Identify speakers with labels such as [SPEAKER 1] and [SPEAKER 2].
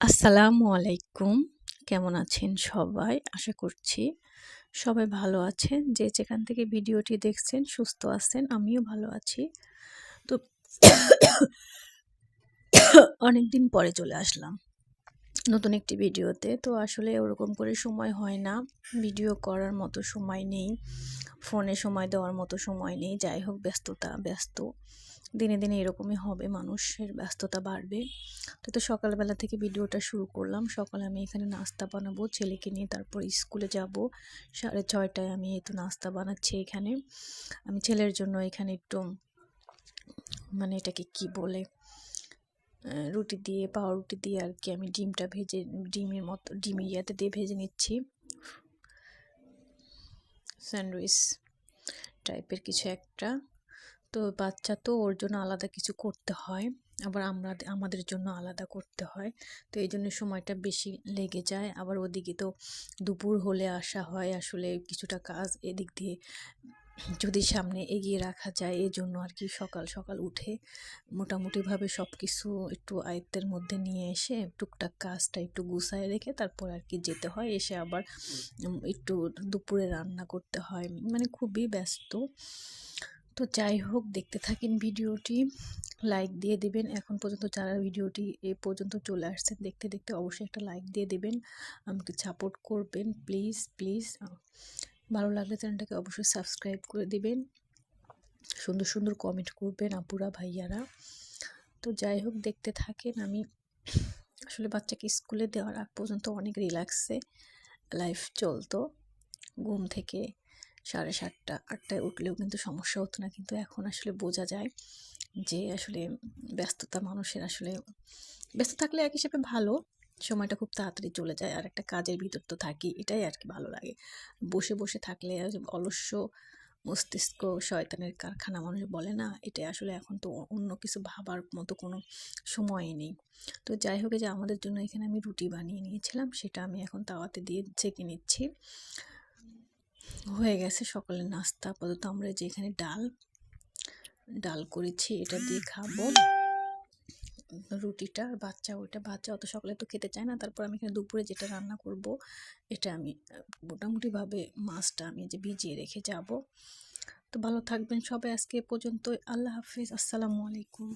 [SPEAKER 1] আসসালামু আলাইকুম। কেমন আছেন সবাই? আশা করছি সবাই ভালো আছেন। যে যেখান থেকে ভিডিওটি দেখছেন সুস্থ আছেন। আমিও ভালো আছি। তো অনেকদিন পরে চলে আসলাম নতুন একটি ভিডিওতে। তো আসলে ওরকম করে সময় হয় না। ভিডিও করার মতো সময় নেই। ফোনে সময় দেওয়ার মতো সময় নেই। যাই হোক ব্যস্ত। দিনে দিনে এরকমই হবে, মানুষের ব্যস্ততা বাড়বে। তো সকালবেলা থেকে ভিডিওটা শুরু করলাম। সকালে আমি এখানে নাস্তা বানাবো ছেলেকে নিয়ে, তারপর স্কুলে যাব 6:30টায়। আমি এই তো নাস্তা বানাচ্ছি এখানে। আমি ছেলের জন্য এখানে একটু মানে এটাকে কি বলে, রুটি দিয়ে পাউরুটি দিয়ে আর কি আমি ডিমটা ভেজে ডিমের ইয়াতে দিয়ে ভেজে নিচ্ছি। স্যান্ডউইচ টাইপের কিছু একটা। তো বাচ্চা তো ওর জন্য আলাদা কিছু করতে হয়, আবার আমাদের জন্য আলাদা করতে হয়। তো এই জন্য সময়টা বেশি লেগে যায়। আবার ওদিকে তো দুপুর হলে আসা হয়, আসলে কিছুটা কাজ এদিক দিয়ে যদি সামনে এগিয়ে রাখা যায়, এই জন্য আর কি সকাল সকাল উঠে মোটামুটিভাবে সব কিছু একটু আয়ত্তের মধ্যে নিয়ে এসে টুকটাক কাজটা একটু গুছায় রেখে তারপর আর কি যেতে হয়। এসে আবার একটু দুপুরে রান্না করতে হয়, মানে খুবই ব্যস্ত। তো যাই হোক, দেখতে থাকেন ভিডিওটি, লাইক দিয়ে দেবেন। এখন পর্যন্ত যারা ভিডিওটি এ পর্যন্ত চলে আসছেন দেখতে দেখতে অবশ্যই একটা লাইক দিয়ে দেবেন, আমাকে সাপোর্ট করবেন প্লিজ প্লিজ। ভালো লাগলে চ্যানেলটাকে অবশ্যই সাবস্ক্রাইব করে দিবেন, সুন্দর সুন্দর কমেন্ট করবেন আপুরা ভাইয়ারা। তো যাই হোক, দেখতে থাকেন। আমি আসলে বাচ্চাকে স্কুলে দেওয়ার আগ পর্যন্ত অনেক রিল্যাক্সে লাইফ চলতো। ঘুম থেকে 7:30-8টায় উঠলেও কিন্তু সমস্যা হতো না, কিন্তু এখন আসলে বোঝা যায় যে আসলে ব্যস্ততা মানুষের, আসলে ব্যস্ত থাকলে এক হিসেবে ভালো, সময়টা খুব তাড়াতাড়ি চলে যায়। আর একটা কাজের ভিতর তো থাকি, এটাই আর কি ভালো লাগে। বসে বসে থাকলে অলস্য মস্তিষ্ক শয়তানের কারখানা মানুষ বলে না, এটা আসলে এখন তো অন্য কিছু ভাবার মতো কোনো সময়ই নেই। তো যাই হোক, যে আমাদের জন্য এখানে আমি রুটি বানিয়ে নিয়েছিলাম, সেটা আমি এখন তাওয়াতে দিয়ে ছেঁকে নিচ্ছি। হয়ে গেছে সকালের নাস্তা। আপাতত আমরা যে এখানে ডাল করেছি, এটা দিয়ে খাবো রুটিটা। আর বাচ্চা অত সকালে তো খেতে চায় না। তারপর আমি এখানে দুপুরে যেটা রান্না করব, এটা আমি মোটামুটিভাবে মাছটা আমি যে ভিজিয়ে রেখে যাব। তো ভালো থাকবেন সবাই, আজকে এ পর্যন্ত। আল্লাহ হাফিজ, আসসালামু আলাইকুম।